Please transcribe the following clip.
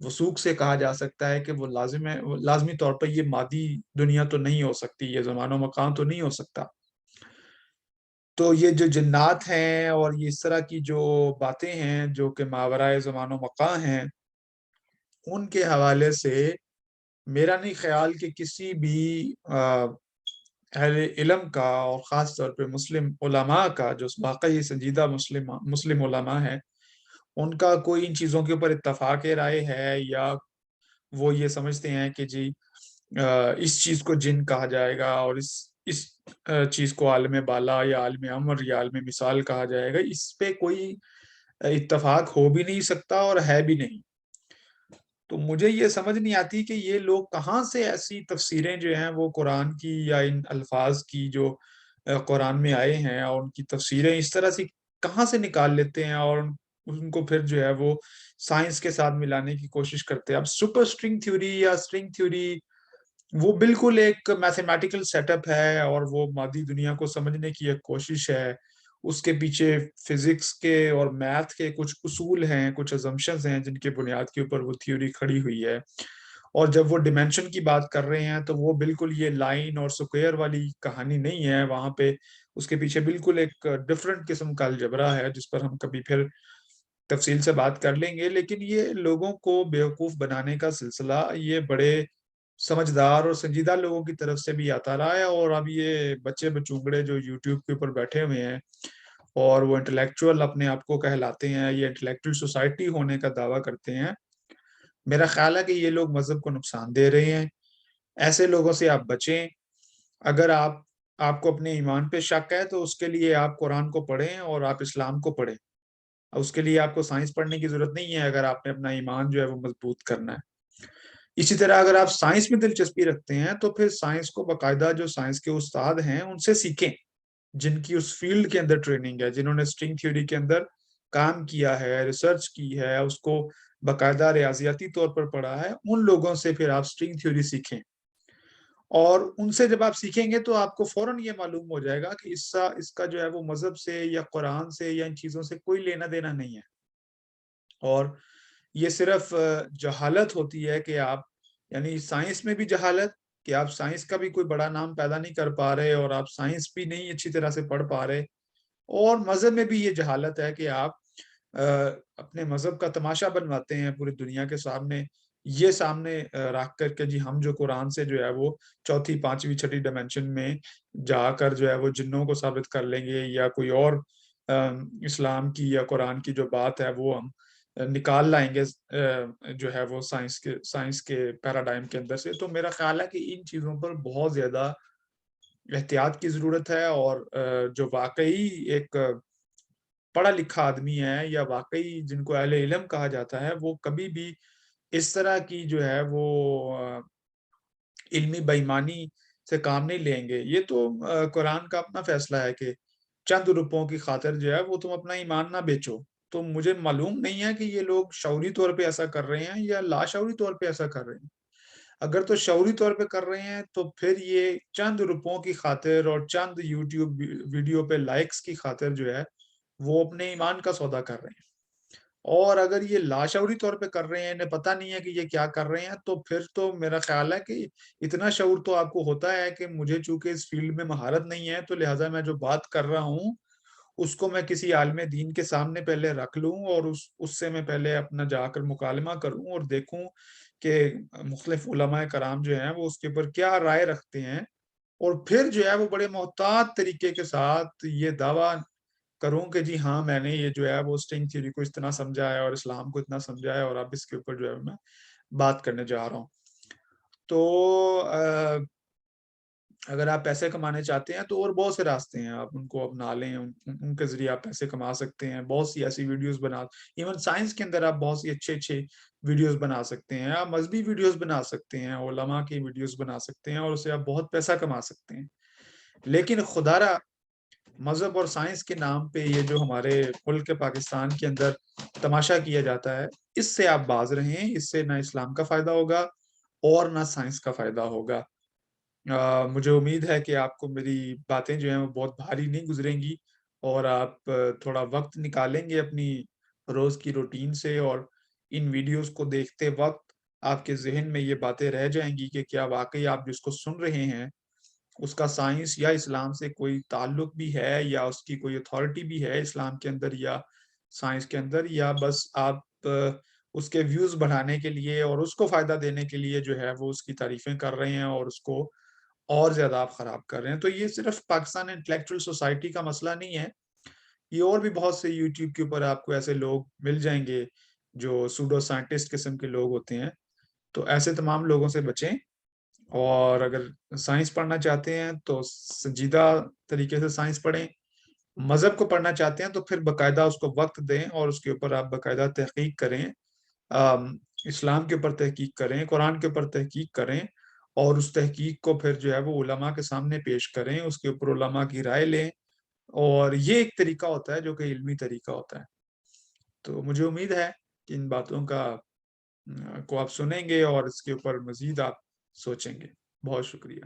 وثوق سے کہا جا سکتا ہے کہ وہ لازمی طور پر یہ مادی دنیا تو نہیں ہو سکتی، یہ زمان و مکان تو نہیں ہو سکتا۔ تو یہ جو جنات ہیں اور یہ اس طرح کی جو باتیں ہیں جو کہ ماورائے زمان و مکان ہیں، ان کے حوالے سے میرا نہیں خیال کہ کسی بھی اہل علم کا اور خاص طور پہ مسلم علماء کا جو واقعی سنجیدہ مسلم علماء ہیں، ان کا کوئی ان چیزوں کے اوپر اتفاق رائے ہے، یا وہ یہ سمجھتے ہیں کہ جی اس چیز کو جن کہا جائے گا، اور اس چیز کو عالم بالا یا عالم امر یا عالم مثال کہا جائے گا، اس پہ کوئی اتفاق ہو بھی نہیں سکتا اور ہے بھی نہیں۔ تو مجھے یہ سمجھ نہیں آتی کہ یہ لوگ کہاں سے ایسی تفسیریں جو ہیں وہ قرآن کی یا ان الفاظ کی جو قرآن میں آئے ہیں، اور ان کی تفسیریں اس طرح سے کہاں سے نکال لیتے ہیں، اور ان کو پھر جو ہے وہ سائنس کے ساتھ ملانے کی کوشش کرتے ہیں۔ اب سپر اسٹرنگ تھیوری یا اسٹرنگ تھیوری وہ بالکل ایک میتھمیٹیکل سیٹ اپ ہے، اور وہ مادی دنیا کو سمجھنے کی ایک کوشش ہے۔ اس کے پیچھے فزکس کے اور میتھ کے کچھ اصول ہیں، کچھ ازمپشنز ہیں جن کے بنیاد کے اوپر وہ تھیوری کھڑی ہوئی ہے۔ اور جب وہ ڈیمینشن کی بات کر رہے ہیں تو وہ بالکل یہ لائن اور سکوئر والی کہانی نہیں ہے، وہاں پہ اس کے پیچھے بالکل ایک ڈفرنٹ قسم کا الجبرا ہے، جس پر ہم کبھی پھر تفصیل سے بات کر لیں گے۔ لیکن یہ لوگوں کو بیوقوف بنانے کا سلسلہ یہ بڑے سمجھدار اور سنجیدہ لوگوں کی طرف سے بھی آتا رہا ہے، اور اب یہ بچے بچونگڑے جو یوٹیوب کے اوپر بیٹھے ہوئے ہیں اور وہ انٹلیکچوئل اپنے آپ کو کہلاتے ہیں، یہ انٹلیکچوئل سوسائٹی ہونے کا دعویٰ کرتے ہیں، میرا خیال ہے کہ یہ لوگ مذہب کو نقصان دے رہے ہیں۔ ایسے لوگوں سے آپ بچیں۔ اگر آپ کو اپنے ایمان پہ شک ہے تو اس کے لیے آپ قرآن کو پڑھیں اور آپ اسلام کو پڑھیں۔ اس کے لیے آپ کو سائنس پڑھنے کی ضرورت نہیں ہے اگر آپ نے اپنا ایمان جو ہے وہ مضبوط کرنا ہے۔ اسی طرح اگر آپ سائنس میں دلچسپی رکھتے ہیں تو پھر سائنس کو باقاعدہ جو سائنس کے استاد ہیں ان سے سیکھیں، جن کی اس فیلڈ کے اندر ٹریننگ ہے، جنہوں نے سٹرنگ تھیوری کے اندر کام کیا ہے، ریسرچ کی ہے، اس کو باقاعدہ ریاضیاتی طور پر پڑھا ہے، ان لوگوں سے پھر آپ سٹرنگ تھیوری سیکھیں۔ اور ان سے جب آپ سیکھیں گے تو آپ کو فوراً یہ معلوم ہو جائے گا کہ اس کا جو ہے وہ مذہب سے یا قرآن سے یا ان چیزوں سے کوئی لینا دینا نہیں ہے، اور یہ صرف جہالت ہوتی ہے کہ آپ، یعنی سائنس میں بھی جہالت کہ آپ سائنس کا بھی کوئی بڑا نام پیدا نہیں کر پا رہے، اور آپ سائنس بھی نہیں اچھی طرح سے پڑھ پا رہے، اور مذہب میں بھی یہ جہالت ہے کہ آپ اپنے مذہب کا تماشا بنواتے ہیں پوری دنیا کے سامنے، یہ سامنے رکھ کر کے جی ہم جو قرآن سے جو ہے وہ چوتھی پانچویں چھٹی ڈائمینشن میں جا کر جو ہے وہ جنوں کو ثابت کر لیں گے، یا کوئی اور اسلام کی یا قرآن کی جو بات ہے وہ ہم نکال لائیں گے جو ہے وہ سائنس کے پیراڈائم کے اندر سے۔ تو میرا خیال ہے کہ ان چیزوں پر بہت زیادہ احتیاط کی ضرورت ہے، اور جو واقعی ایک پڑھا لکھا آدمی ہے یا واقعی جن کو اہل علم کہا جاتا ہے، وہ کبھی بھی اس طرح کی جو ہے وہ علمی بےایمانی سے کام نہیں لیں گے۔ یہ تو قرآن کا اپنا فیصلہ ہے کہ چند روپوں کی خاطر جو ہے وہ تم اپنا ایمان نہ بیچو۔ تو مجھے معلوم نہیں ہے کہ یہ لوگ شعوری طور پہ ایسا کر رہے ہیں یا لاشعوری طور پہ ایسا کر رہے ہیں۔ اگر تو شعوری طور پہ کر رہے ہیں تو پھر یہ چند روپوں کی خاطر اور چند یوٹیوب ویڈیو پہ لائکس کی خاطر جو ہے وہ اپنے ایمان کا سودا کر رہے ہیں۔ اور اگر یہ لاشعوری طور پہ کر رہے ہیں، انہیں پتہ نہیں ہے کہ یہ کیا کر رہے ہیں، تو پھر تو میرا خیال ہے کہ اتنا شعور تو آپ کو ہوتا ہے کہ مجھے چونکہ اس فیلڈ میں مہارت نہیں ہے، تو لہٰذا میں جو بات کر رہا ہوں اس کو میں کسی عالم دین کے سامنے پہلے رکھ لوں، اور اس سے میں پہلے اپنا جا کر مکالمہ کروں اور دیکھوں کہ مختلف علماء کرام جو ہیں وہ اس کے اوپر کیا رائے رکھتے ہیں، اور پھر جو ہے وہ بڑے محتاط طریقے کے ساتھ یہ دعویٰ کروں کہ جی ہاں میں نے یہ جو ہے وہ سٹرنگ تھیوری کو اتنا سمجھا ہے اور اسلام کو اتنا سمجھا ہے، اور اب اس کے اوپر جو ہے میں بات کرنے جا رہا ہوں۔ تو اگر آپ پیسے کمانے چاہتے ہیں تو اور بہت سے راستے ہیں، آپ ان کو اپنا لیں، ان کے ذریعے آپ پیسے کما سکتے ہیں۔ بہت سی ایسی ویڈیوز ایون سائنس کے اندر آپ بہت سی اچھے ویڈیوز بنا سکتے ہیں، آپ مذہبی ویڈیوز بنا سکتے ہیں، علماء کی ویڈیوز بنا سکتے ہیں، اور اسے آپ بہت پیسہ کما سکتے ہیں۔ لیکن خدا را مذہب اور سائنس کے نام پہ یہ جو ہمارے ملک پاکستان کے اندر تماشا کیا جاتا ہے، اس سے آپ باز رہیں، اس سے نہ اسلام کا فائدہ ہوگا اور نہ سائنس کا فائدہ ہوگا۔ مجھے امید ہے کہ آپ کو میری باتیں جو ہیں وہ بہت بھاری نہیں گزریں گی، اور آپ تھوڑا وقت نکالیں گے اپنی روز کی روٹین سے، اور ان ویڈیوز کو دیکھتے وقت آپ کے ذہن میں یہ باتیں رہ جائیں گی کہ کیا واقعی آپ جس کو سن رہے ہیں اس کا سائنس یا اسلام سے کوئی تعلق بھی ہے، یا اس کی کوئی اتھارٹی بھی ہے اسلام کے اندر یا سائنس کے اندر، یا بس آپ اس کے ویوز بڑھانے کے لیے اور اس کو فائدہ دینے کے لیے جو ہے وہ اس کی تعریفیں کر رہے ہیں اور اس کو اور زیادہ آپ خراب کر رہے ہیں۔ تو یہ صرف پاکستان انٹلیکچوئل سوسائٹی کا مسئلہ نہیں ہے، یہ اور بھی بہت سے یوٹیوب کے اوپر آپ کو ایسے لوگ مل جائیں گے جو سوڈو سائنٹسٹ قسم کے لوگ ہوتے ہیں۔ تو ایسے تمام لوگوں سے بچیں، اور اگر سائنس پڑھنا چاہتے ہیں تو سنجیدہ طریقے سے سائنس پڑھیں، مذہب کو پڑھنا چاہتے ہیں تو پھر باقاعدہ اس کو وقت دیں اور اس کے اوپر آپ باقاعدہ تحقیق کریں، آم، اسلام کے اوپر تحقیق کریں، قرآن کے اوپر تحقیق کریں، اور اس تحقیق کو پھر جو ہے وہ علماء کے سامنے پیش کریں، اس کے اوپر علماء کی رائے لیں، اور یہ ایک طریقہ ہوتا ہے جو کہ علمی طریقہ ہوتا ہے۔ تو مجھے امید ہے کہ ان باتوں کا کو آپ سنیں گے اور اس کے اوپر مزید آپ سوچیں گے۔ بہت شکریہ۔